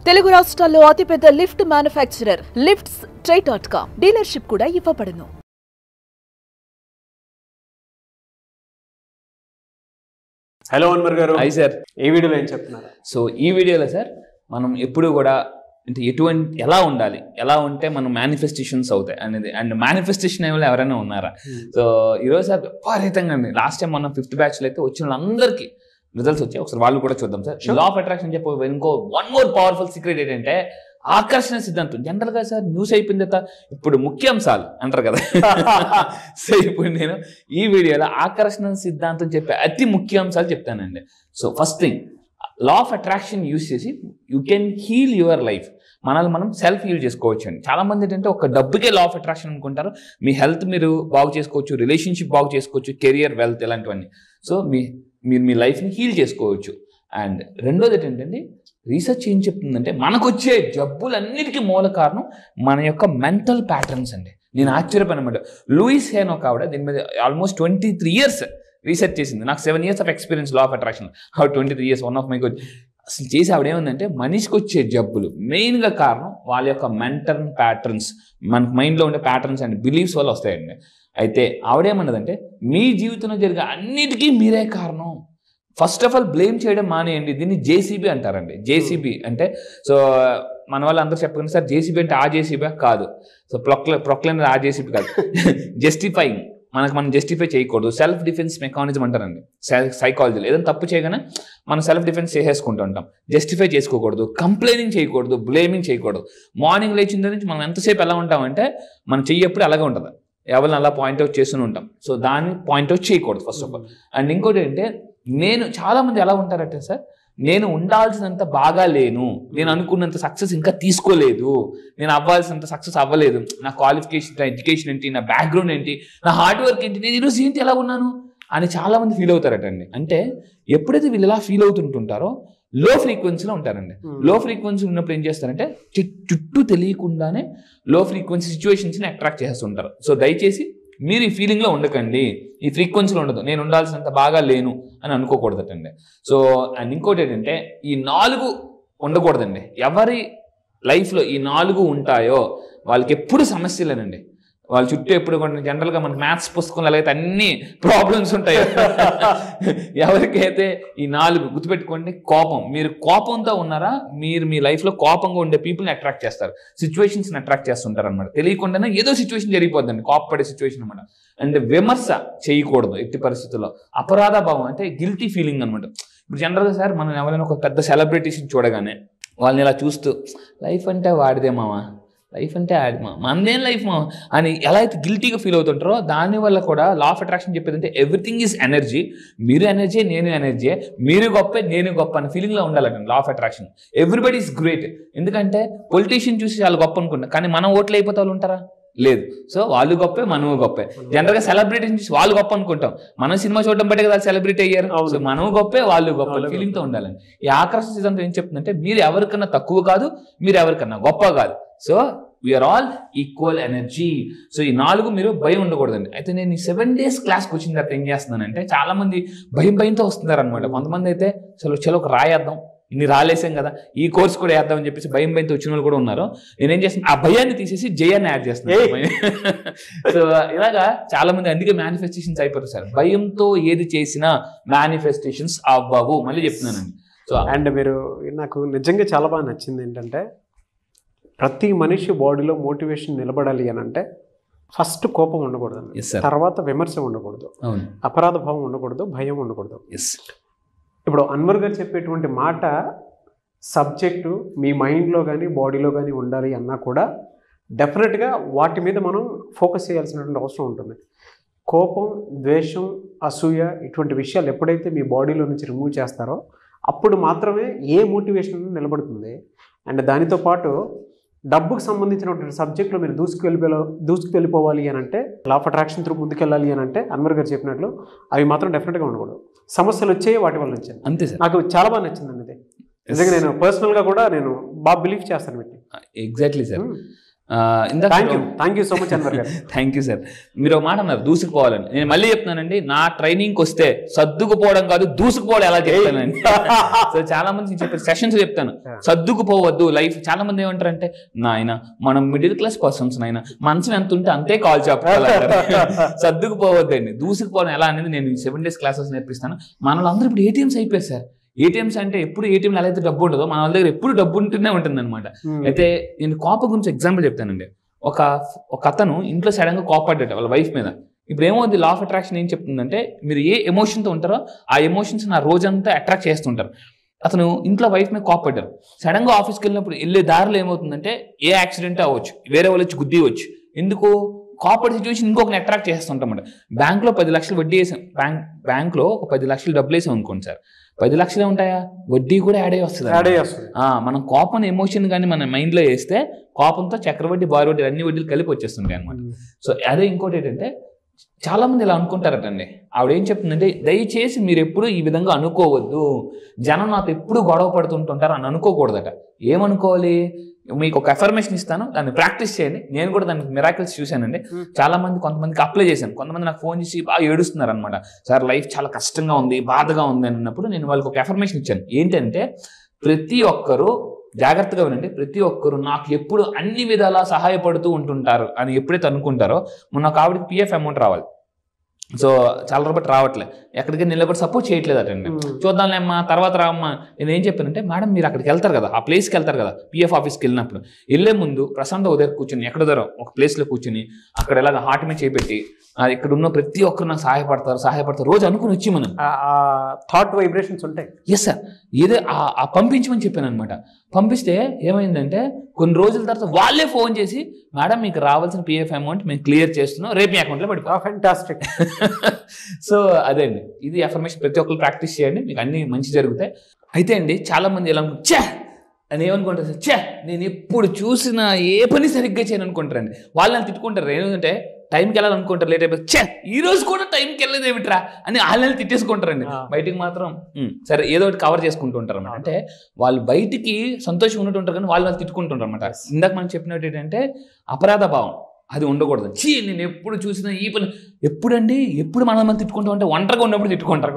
తెలుగు రాష్ట్రాల్లో అతిపెద్ద lift manufacturer lifts ట్రై.com dealership కూడా ఇవ్వబడును. హలో అన్వర్ గారు. Hi sir. ఈ వీడియోలో ఏం చెప్తున్నారు? సో ఈ వీడియోలో సార్ మనం ఎప్పుడు కూడా అంటే ఎటువంటి ఎలా ఉండాలి, ఎలా ఉంటే మనం మేనిఫెస్టేషన్స్ అవుతాయి అనేది, అండ్ మేనిఫెస్టేషన్ అయ్యే వాళ్ళు ఎవరైనా ఉన్నారా? సో ఈరోజు సార్ విపరీతంగా అండి, లాస్ట్ టైం మనం 5th బ్యాచ్లో అయితే వచ్చిన వాళ్ళందరికీ రిజల్ట్స్ వచ్చాయి. ఒకసారి వాళ్ళు కూడా చూద్దాం సార్. లా ఆఫ్ అట్రాక్షన్ చెప్పి ఇంకో వన్ మోర్ పవర్ఫుల్ సీక్రెట్ ఏంటంటే ఆకర్షణ సిద్ధాంతం. జనరల్ గా సార్ న్యూస్ అయిపోయిన తర్వాత ఇప్పుడు ముఖ్యాంశాలు అంటారు కదా. సో ఇప్పుడు నేను ఈ వీడియోలో ఆకర్షణ సిద్ధాంతం చెప్పే అతి ముఖ్యాంశాలు చెప్తానండి. So first thing, law of attraction use చేసి you can heal your life. మనల్ని మనం సెల్ఫ్ హీల్ చేసుకోవచ్చు అండి. చాలా మంది ఏంటంటే ఒక డబ్బుకే లా ఆఫ్ అట్రాక్షన్ అనుకుంటారు. మీ హెల్త్ మీరు బాగు చేసుకోవచ్చు, రిలేషన్షిప్ బాగు చేసుకోవచ్చు, కెరియర్, వెల్త్ ఇలాంటివన్నీ. సో మీరు మీ లైఫ్ని హీల్ చేసుకోవచ్చు. అండ్ రెండోది ఏంటంటే రీసెర్చ్ ఏం చెప్తుందంటే మనకు వచ్చే జబ్బులన్నిటికీ మూల కారణం మన యొక్క మెంటల్ ప్యాటర్న్స్ అండి. నేను ఆశ్చర్యపోయాను అనమాట. లూయిస్ హేన్ ఒక ఆవిడ దీని మీద ఆల్మోస్ట్ 23 years రీసెర్చ్ చేసింది. నాకు 7 years of experience law of attraction. 23 years one of my coach అసలు చేసి ఆవిడ ఏమందంటే మనిషికి వచ్చే జబ్బులు మెయిన్గా కారణం వాళ్ళ యొక్క మెంటల్ ప్యాటర్న్స్, మన మైండ్లో ఉండే ప్యాటర్న్స్ అండ్ బిలీఫ్స్ వల్ల వస్తాయండి. అయితే ఆవిడేమన్నదంటే మీ జీవితంలో జరిగే అన్నిటికీ మీరే కారణం. ఫస్ట్ ఆఫ్ ఆల్ బ్లేమ్ చేయడం మానేయండి. దీన్ని జేసీబీ అంటారండి. జేసీబీ అంటే సో మన వాళ్ళు అందరూ చెప్పకండి సార్ జేసీబీ అంటే ఆ జేసీబీ కాదు. సో ప్రొక్లైనర్ ఆ జేసీబీ కాదు. జస్టిఫైయింగ్, మనం జస్టిఫై చేయకూడదు. సెల్ఫ్ డిఫెన్స్ మెకానిజం అంటారండి సైకాలజీలో. ఏదైనా తప్పు చేయగానే మనం సెల్ఫ్ డిఫెన్స్ చేసేసుకుంటూ ఉంటాం. జస్టిఫై చేసుకోకూడదు, కంప్లైనింగ్ చేయకూడదు, బ్లేమింగ్ చేయకూడదు. మార్నింగ్ లేచిన నుంచి మనం ఎంతసేపు ఎలా ఉంటామంటే మనం చెయ్యప్పుడు అలాగే ఉంటుంది. ఎవరిని అలా పాయింట్అవుట్ చేస్తూనే ఉంటాం. సో దాన్ని పాయింట్అవుట్ చేయకూడదు ఫస్ట్ ఆఫ్ ఆల్. అండ్ ఇంకోటి ఏంటంటే చాలామంది ఎలా ఉంటారంటే సార్ నేను ఉండాల్సినంత బాగా లేను, నేను అనుకున్నంత సక్సెస్ ఇంకా తీసుకోలేదు, నేను అవ్వాల్సినంత సక్సెస్ అవ్వలేదు, నా క్వాలిఫికేషన్, నా ఎడ్యుకేషన్ ఏంటి, నా బ్యాక్గ్రౌండ్ ఏంటి, నా హార్డ్ వర్క్ ఏంటి, నేను ఈరోజు ఏంటి ఎలా ఉన్నాను అని చాలామంది ఫీల్ అవుతారటండి. అంటే ఎప్పుడైతే వీళ్ళు ఇలా ఫీల్ అవుతుంటుంటారో లో ఫ్రీక్వెన్సీలో ఉంటారండి. లో ఫ్రీక్వెన్సీ ఉన్నప్పుడు ఏం చేస్తారంటే చుట్టూ తెలియకుండానే లో ఫ్రీక్వెన్సీ సిచ్యువేషన్స్ని అట్రాక్ట్ చేస్తుంటారు. సో దయచేసి మీరు ఈ ఫీలింగ్లో ఉండకండి, ఈ ఫ్రీక్వెన్సీలో ఉండదు. నేను ఉండాల్సినంత బాగా లేను అని అనుకోకూడదటండి. సో అండ్ ఇంకోటి ఏంటంటే ఈ 4 ఉండకూడదండి. ఎవరి లైఫ్లో ఈ 4 ఉంటాయో వాళ్ళకి ఎప్పుడు సమస్యలేనండి. వాళ్ళ చుట్టూ ఎప్పుడు కూడా జనరల్గా మనకి మ్యాథ్స్ పుస్తకంలో అయితే అన్ని ప్రాబ్లమ్స్ ఉంటాయి. ఎవరికైతే ఈ 4 గుర్తుపెట్టుకోండి. కోపం, మీరు కోపంతో ఉన్నారా, మీరు మీ లైఫ్లో కోపంగా ఉండే పీపుల్ని అట్రాక్ట్ చేస్తారు, సిచ్యువేషన్స్ని అట్రాక్ట్ చేస్తుంటారు అనమాట. తెలియకుండానే ఏదో సిచ్యువేషన్ జరిగిపోద్దండి, కోపపడే సిచ్యువేషన్ అనమాట. అండ్ విమర్శ చేయకూడదు ఎట్టి పరిస్థితుల్లో. అపరాధ భావం అంటే గిల్టీ ఫీలింగ్ అనమాట. ఇప్పుడు జనరల్గా సార్ మనం ఎవరైనా ఒక పెద్ద సెలబ్రిటీస్ని చూడగానే వాళ్ళని ఇలా చూస్తూ లైఫ్ అంటే వాడిదే మావా, లైఫ్ అంటే ఆడిమా, మనదేం లైఫ్ మా అని ఎలా అయితే గిల్టీగా ఫీల్ అవుతుంటారో దానివల్ల కూడా లా ఆఫ్ అట్రాక్షన్ చెప్పేది అంటే ఎవ్రీథింగ్ ఈజ్ ఎనర్జీ. మీరు ఎనర్జీ, నేను ఎనర్జీ, మీరు గొప్ప, నేను గొప్ప అనే ఫీలింగ్లో ఉండాలండి లా of attraction. Everybody is great. ఎందుకంటే పొలిటీషియన్ చూసి చాలా గొప్ప అనుకుంటాం, కానీ మనం ఓట్లు అయిపోతే వాళ్ళు ఉంటారా? లేదు. సో వాళ్ళు గొప్పే, మనము గొప్పే. జనరల్గా సెలబ్రిటీని చూసి వాళ్ళు గొప్ప అనుకుంటాం, మనం సినిమా చూడడం బట్టే కదా సెలబ్రిటీ అయ్యారు. సో మనము గొప్పే, వాళ్ళు గొప్ప ఫీలింగ్తో ఉండాలని. ఈ ఆకర్షణ సిద్ధాంతం ఏం చెప్తుందంటే మీరు ఎవరికన్నా తక్కువ కాదు, మీరు ఎవరికన్నా గొప్ప కాదు. So we are all equal energy. So ఈ 4 మీరు భయం ఉండకూడదండి. అయితే నేను ఈ 7 days క్లాస్కి వచ్చిన తర్వాత ఏం చేస్తున్నానంటే చాలా మంది భయంతో వస్తున్నారు అనమాట. కొంతమంది అయితే చలో ఒక రాయేద్దాం, ఇన్ని రాలేసాం కదా, ఈ కోర్స్ కూడా వేద్దాం అని చెప్పేసి భయంతో వచ్చిన వాళ్ళు కూడా ఉన్నారు. నేనేం చేస్తున్నాను, ఆ భయాన్ని తీసేసి జయాన్ని యాడ్ చేస్తున్నాను. సో ఇలాగా చాలా మంది అందుకే మేనిఫెస్టేషన్స్ అయిపోతారు సార్. భయంతో ఏది చేసినా మేనిఫెస్టేషన్స్ అవ్వవు. మళ్ళీ చెప్తున్నానండి. సో అండ్ మీరు నాకు నిజంగా చాలా బాగా నచ్చింది ఏంటంటే ప్రతి మనిషి బాడీలో మోటివేషన్ నిలబడాలి అని అంటే ఫస్ట్ కోపం ఉండకూడదు, తర్వాత విమర్శ ఉండకూడదు, అపరాధ భావం ఉండకూడదు, భయం ఉండకూడదు. ఇప్పుడు అన్వర్ గారు చెప్పేటువంటి మాట సబ్జెక్టు మీ మైండ్లో కానీ బాడీలో కానీ ఉండాలి అన్నా కూడా డెఫినెట్గా వాటి మీద మనం ఫోకస్ చేయాల్సినటువంటి అవసరం ఉంటుంది. కోపం, ద్వేషం, అసూయ ఇటువంటి విషయాలు ఎప్పుడైతే మీ బాడీలో నుంచి రిమూవ్ చేస్తారో అప్పుడు మాత్రమే ఏ మోటివేషన్ నిలబడుతుంది. అండ్ దానితో పాటు డబ్బుకు సంబంధించినటువంటి సబ్జెక్ట్లో మీరు దూసుకు వెళ్ళిపోవాలి అని అంటే లా ఆఫ్ అట్రాక్షన్ త్రూ ముందుకెళ్ళాలి అని అంటే అన్వర్ గారు చెప్పినట్లు అవి మాత్రం డెఫినెట్గా ఉండకూడదు. సమస్యలు వచ్చాయి, వాటి వల్ల వచ్చాయి. అంతే సార్. నాకు చాలా బాగా నచ్చిందండి ఇది. నిజంగా నేను పర్సనల్గా కూడా నేను బాగా బిలీవ్ చేస్తాను వీటిని. Exactly sir. Thank you so much Anwar garu. Thank you sir. మీరు ఒక మాట అన్నారు దూసుకుపోవాలని. నేను మళ్ళీ చెప్తున్నానండి, నా ట్రైనింగ్కి వస్తే సర్దుకుపోవడం కాదు దూసుకుపోవడం ఎలా చెప్తానండి. సో చాలా మంది చెప్పే సెషన్స్ చెప్తాను, సర్దుకుపోవద్దు లైఫ్. చాలా మంది ఏమంటారంటే, నాయన మనం మిడిల్ క్లాస్ పర్సన్స్ నాయన, మనసు ఎంత ఉంటే అంతే కాల్ చెప్పాలి. సర్దుకుపోవద్దండి, దూసుకుపోవడం ఎలా అనేది నేను 7 days క్లాసెస్ నేర్పిస్తాను. మనలో అందరూ ఇప్పుడు ATMs అయిపోయారు సార్. ATMs అంటే ఎప్పుడు ATMలో ఎలా అయితే డబ్బు ఉంటుందో మన వాళ్ళ దగ్గర ఎప్పుడు డబ్బు ఉంటూనే ఉంటుంది అనమాట. అయితే నేను కోపం గురించి ఎగ్జాంపుల్ చెప్తానండి. ఒక అతను ఇంట్లో సడన్గా కోపడ్డాడు వాళ్ళ వైఫ్ మీద. ఇప్పుడు ఏమవుతుంది, లా ఆఫ్ అట్రాక్షన్ ఏం చెప్తుందంటే, మీరు ఏ ఎమోషన్తో ఉంటారో ఆ ఎమోషన్స్ నా రోజంతా అట్రాక్ట్ చేస్తుంటారు. అతను ఇంట్లో వైఫ్ మీద కోపడ్డారు. సడన్గా ఆఫీస్కి వెళ్ళినప్పుడు వెళ్ళే దారిలో ఏమవుతుందంటే, ఏ యాక్సిడెంట్ అవ్వచ్చు, వేరే వాళ్ళు వచ్చి గుద్దివచ్చు. ఎందుకు? కోపడి సిచ్యువేషన్ ఇంకొకరిని అట్రాక్ట్ చేస్తుంటామన్నమాట. బ్యాంక్లో 10 లక్షలు వడ్డీ వేసాం, బ్యాంక్లో ఒక 10 లక్షలు డబ్బులు వేసాం అనుకోండి సార్, 10 లక్షలే ఉంటాయా, వడ్డీ కూడా యాడ్ అయ్యి వస్తుంది. మనం కోపం ఎమోషన్ కానీ మన మైండ్లో వేస్తే కోపంతో చక్రవడ్డీ, బారు వడ్డీ అన్ని వడ్డీలు కలిపి వచ్చేస్తుంటాయి అనమాట. సో అదే ఇంకోటి ఏంటంటే, చాలా మంది ఇలా అనుకుంటారటండి. ఆవిడ ఏం చెప్తుందంటే, దయచేసి మీరు ఎప్పుడు ఈ విధంగా అనుకోవద్దు, జనం నాతో ఎప్పుడు గొడవ పడుతుంటుంటారు అని అనుకోకూడదట. ఏమనుకోవాలి? మీకు ఒక అఫర్మేషన్ ఇస్తాను, దాన్ని ప్రాక్టీస్ చేయండి. నేను కూడా దానికి మిరాకిల్స్ చూశానండి. చాలా మంది, కొంతమందికి అప్లై చేశాను. కొంతమంది నాకు ఫోన్ చేసి బాగా ఏడుస్తున్నారు అనమాట, సార్ లైఫ్ చాలా కష్టంగా ఉంది, బాధగా ఉంది అని అన్నప్పుడు నేను వాళ్ళకి ఒక అఫర్మేషన్ ఇచ్చాను. ఏంటంటే, ప్రతి ఒక్కరూ జాగ్రత్తగా వినండి, ప్రతి ఒక్కరు నాకు ఎప్పుడు అన్ని విధాలా సహాయపడుతూ ఉంటుంటారు అని ఎప్పుడైతే అనుకుంటారో, మొన్న ఒక ఆవిడకి PF అమౌంట్ రావాలి. సో చాలా రోజు రావట్లేదు, ఎక్కడికి నిలబడి సపోర్ట్ చేయట్లేదు అటండి. చూద్దాంలేమ్మా తర్వాత రామ్మా. నేను ఏం చెప్పానంటే, మేడం మీరు అక్కడికి వెళ్తారు కదా, ఆ ప్లేస్కి వెళ్తారు కదా, PF ఆఫీస్కి వెళ్ళినప్పుడు వెళ్ళే ముందు ప్రశాంత ఉదయం కూర్చొని ఎక్కడ దూరం ఒక ప్లేస్లో కూర్చొని అక్కడ ఎలాగ హార్ట్ మీద చేపెట్టి, ఇక్కడ ఉన్న ప్రతి ఒక్కరు నాకు సహాయపడతారు రోజు అనుకుని వచ్చి మనం థాట్ వైబ్రేషన్స్ ఉంటాయి. ఎస్ సార్, ఏదో పంపించమని చెప్పాను అనమాట. పంపిస్తే ఏమైందంటే, కొన్ని రోజుల తర్వాత వాళ్ళే ఫోన్ చేసి, మేడం మీకు రావాల్సిన PF అమౌంట్ మేము క్లియర్ చేస్తున్నాం, రేపు మీ అకౌంట్లో పడిపో. ఫ్యాంటాస్టిక్. సో అదే అండి, ఇది అఫర్మేషన్ ప్రతి ఒక్కరు ప్రాక్టీస్ చేయండి, మీకు అన్ని మంచి జరుగుతాయి. అయితే అండి చాలా మంది ఎలా ఛే అని ఏమనుకుంటారు సార్, ఛే నేను ఎప్పుడు చూసినా ఏ పని సరిగ్గా చేయను అనుకుంటారండి. వాళ్ళని తిట్టుకుంటారు. ఏంటంటే టైంకి వెళ్ళాలనుకుంటారు, లేట్ అయిపోయి ఛే ఈ రోజు కూడా టైంకి వెళ్ళలేదు ఏమిట్రా అని వాళ్ళని తిట్టేసుకుంటారండి. బయటికి మాత్రం సరే ఏదో ఒకటి కవర్ చేసుకుంటూ ఉంటారు అన్నమాట. అంటే వాళ్ళు బయటికి సంతోషంగా ఉంటుంటారు కానీ వాళ్ళు తిట్టుకుంటుంటారు అనమాట. ఇందాక మనం చెప్పినట్టు ఏంటంటే, అపరాధ భావం అది ఉండకూడదు. నేను ఎప్పుడు చూసినా ఈ పని ఎప్పుడు మనం తిట్టుకుంటాం అంటే, ఒంటరిగా ఉన్నప్పుడు తిట్టుకుంటారు,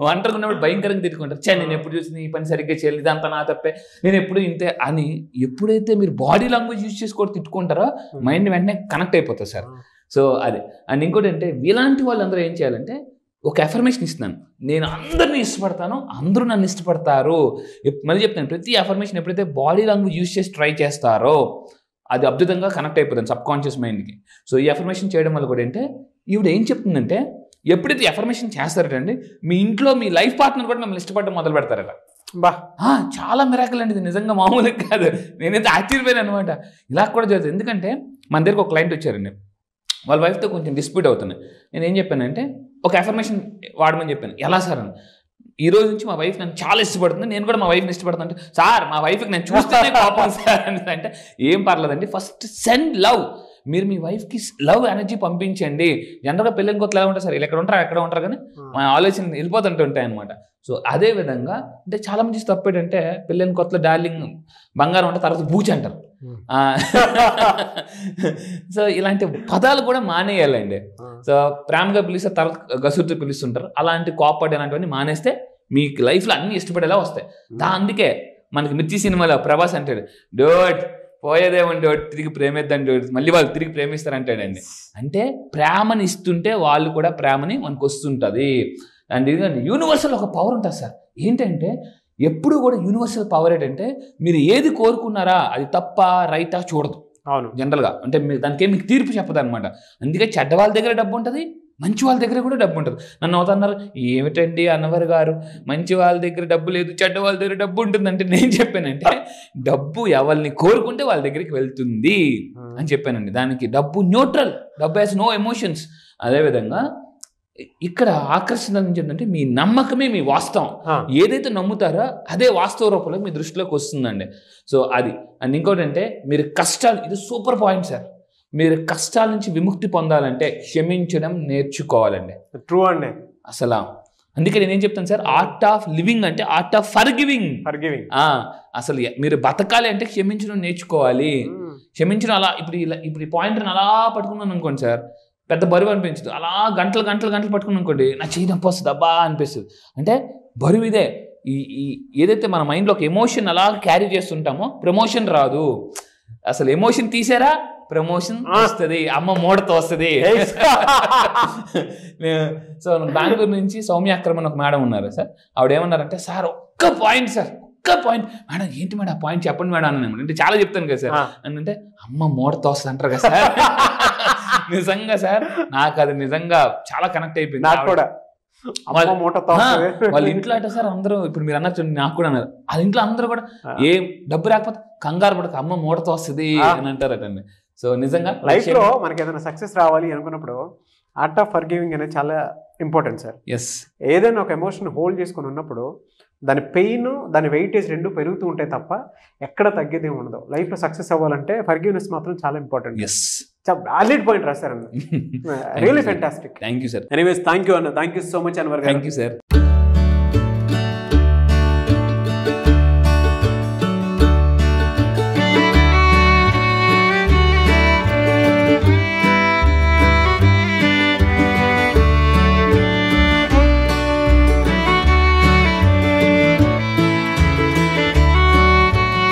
ఒంటరిగా ఉన్నప్పుడు భయంకరంగా తిట్టుకుంటారు. నేను ఎప్పుడు చూసినా ఈ పని సరిగ్గా చేయలేదు, ఇదంతా నా తప్పే, నేను ఎప్పుడు ఇంతే అని. ఎప్పుడైతే మీరు బాడీ లాంగ్వేజ్ యూజ్ చేసుకోవడం తిట్టుకుంటారో మైండ్ వెంటనే కనెక్ట్ అయిపోతుంది సార్. సో అదే. అండ్ ఇంకోటి అంటే, ఇలాంటి వాళ్ళందరూ ఏం చేయాలంటే, ఒక అఫర్మేషన్ ఇస్తున్నాను, నేను అందరినీ ఇష్టపడతాను, అందరూ నన్ను ఇష్టపడతారు. మళ్ళీ చెప్తాను, ప్రతి అఫర్మేషన్ ఎప్పుడైతే బాడీ లాంగ్వేజ్ యూజ్ చేసి ట్రై చేస్తారో అది అద్భుతంగా కనెక్ట్ అయిపోతుంది సబ్ కాన్షియస్ మైండ్కి. సో ఈ అఫర్మేషన్ చేయడం వల్ల కూడా ఏంటంటే, ఈవిడ ఏం చెప్తుందంటే, ఎప్పుడైతే అఫర్మేషన్ చేస్తారటండి, మీ ఇంట్లో మీ లైఫ్ పార్ట్నర్ కూడా మిమ్మల్ని ఇష్టపడడం మొదలు పెడతారట. చాలా మిరాకిల్ అండి ఇది, నిజంగా మామూలుగా కాదు. నేనైతే ఆశ్చర్యపోయాను అనమాట. ఇలా కూడా జరుగుతుంది. ఎందుకంటే మన దగ్గరకు ఒక క్లయింట్ వచ్చారండి, వాళ్ళ వైఫ్తో కొంచెం డిస్ప్యూట్ అవుతున్నాయి. నేను ఏం చెప్పానంటే, ఒక అఫర్మేషన్ వాడమని చెప్పాను. ఎలా సార్ అని, ఈ రోజు నుంచి మా వైఫ్ నన్ను చాలా ఇష్టపడుతుంది, నేను కూడా మా వైఫ్ని ఇష్టపడుతుంది అంటే, సార్ మా వైఫ్కి నేను చూస్తేనే కోపం సార్ అంటే, ఏం పర్లేదండి, ఫస్ట్ సెండ్ లవ్. మీరు మీ వైఫ్కి లవ్ ఎనర్జీ పంపించండి. జనరల్గా పెళ్ళిన కొత్తలు ఎలా ఉంటారు సార్, వీళ్ళు ఎక్కడ ఉంటారు కానీ మా ఆలోచన వెళ్ళిపోతుంటాయి అనమాట. సో అదే విధంగా అంటే చాలా మంది తప్పు ఏంటంటే, పెళ్ళిన కొత్తలో డార్లింగ్ బంగారం అంటే తర్వాత బూచి అంటారు. సో ఇలాంటి పదాలు కూడా మానేయాలండి. సో ప్రేమగా పిలిస్తే తర్వాత గసురుతో పిలుస్తుంటారు. అలాంటి కోపడి అలాంటివన్నీ మానేస్తే మీకు లైఫ్లో అన్ని ఇష్టపడేలా వస్తాయి. అందుకే మనకి మిర్చి సినిమాలో ప్రభాస్ అంటాడు, డోట్ పోయేదేమంటే తిరిగి ప్రేమిద్దండి, మళ్ళీ వాళ్ళు తిరిగి ప్రేమిస్తారంటాడండి. అంటే ప్రేమని ఇస్తుంటే వాళ్ళు కూడా ప్రేమని మనకు వస్తుంటుంది. అండ్ ఎందుకంటే యూనివర్సల్ ఒక పవర్ ఉంటుంది సార్. ఏంటంటే ఎప్పుడు కూడా యూనివర్సల్ పవర్ ఏంటంటే, మీరు ఏది కోరుకున్నారా అది తప్ప రైటా చూడదు. అవును, జనరల్గా అంటే దానికి మీకు తీర్పు చెప్పదు అనమాట. అందుకే చెడ్డ వాళ్ళ దగ్గర డబ్బు ఉంటుంది, మంచి వాళ్ళ దగ్గర కూడా డబ్బు ఉంటుంది. నన్ను అవుతున్నారు, ఏమిటండి అన్నవర్ గారు, మంచి వాళ్ళ దగ్గర డబ్బు లేదు, చెడ్డ వాళ్ళ దగ్గర డబ్బు ఉంటుందంటే నేను చెప్పానంటే, డబ్బు ఎవరిని కోరుకుంటే వాళ్ళ దగ్గరికి వెళ్తుంది అని చెప్పానండి. దానికి డబ్బు న్యూట్రల్, డబ్బు హ్యాస్ నో ఎమోషన్స్. అదేవిధంగా ఇక్కడ ఆకర్షణ నుంచి ఏంటంటే, మీ నమ్మకమే మీ వాస్తవం. ఏదైతే నమ్ముతారో అదే వాస్తవ రూపంలో మీ దృష్టిలోకి వస్తుందండి. సో అది. అండ్ ఇంకోటి అంటే, మీరు కష్టాలు, ఇది సూపర్ పాయింట్ సార్, మీరు కష్టాల నుంచి విముక్తి పొందాలంటే క్షమించడం నేర్చుకోవాలండి. ట్రూ అండి అసలు. అందుకే నేనేం చెప్తాను సార్, ఆర్ట్ ఆఫ్ లివింగ్ అంటే ఆర్ట్ ఆఫ్ ఫర్గివింగ్. అసలు మీరు బతకాలి అంటే క్షమించడం నేర్చుకోవాలి. క్షమించడం అలా ఇప్పుడు ఈ పాయింట్ని అలా పట్టుకున్నాను అనుకోండి సార్, పెద్ద బరువు అనిపించదు. అలా గంటలు పట్టుకున్నాను అనుకోండి, నా చెయ్యి నొప్పి వస్తుంది అబ్బా అనిపిస్తుంది. అంటే బరువు ఇదే. ఈ ఏదైతే మన మైండ్లో ఒక ఎమోషన్ అలా క్యారీ చేస్తుంటామో ప్రమోషన్ రాదు. అసలు ఎమోషన్ తీసారా ప్రమోషన్ వస్తుంది, అమ్మ మూడతో వస్తుంది. సో బెంగళూరు నుంచి సౌమ్య అక్రమ్ అని ఒక మేడం ఉన్నారు సార్. ఆవిడ ఏమన్నారంటే, సార్ ఒక్క పాయింట్ మేడం, ఏంటి మేడం ఆ పాయింట్ చెప్పండి మేడం అని. అంటే చాలా చెప్తాను కదా సార్ అని. అంటే అమ్మ మూడతో వస్తుంది అంటారు కదా సార్. నిజంగా సార్ నాకు అది నిజంగా చాలా కనెక్ట్ అయిపోయింది. వాళ్ళ ఇంట్లో అంటే సార్ అందరూ ఇప్పుడు మీరు అన్నారు నాకు కూడా అన్నారు, వాళ్ళ ఇంట్లో అందరూ కూడా ఏం డబ్బు రాకపోతే కంగారు పడక అమ్మ మూడతో వస్తుంది అని అంటారటండి. సో నిజంగా లైఫ్ లో మనకి ఏదైనా సక్సెస్ రావాలి అనుకున్నప్పుడు ఆర్ట్ ఆఫ్ ఫర్గివింగ్ అనేది చాలా ఇంపార్టెంట్ సార్. ఏదైనా ఒక ఎమోషన్ హోల్డ్ చేసుకుని ఉన్నప్పుడు దాని పెయిన్ దాని వెయిటేజ్ రెండు పెరుగుతూ ఉంటాయి తప్ప ఎక్కడ తగ్గేది ఉండదు. లైఫ్లో సక్సెస్ అవ్వాలంటే ఫర్గివ్నెస్ మాత్రం చాలా ఇంపార్టెంట్. వ్యాలిడ్ పాయింట్ రాశారు. Really fantastic. Thank you sir. Anyways thank you అన్న. Thank you so much Anwar garu. Thank you sir.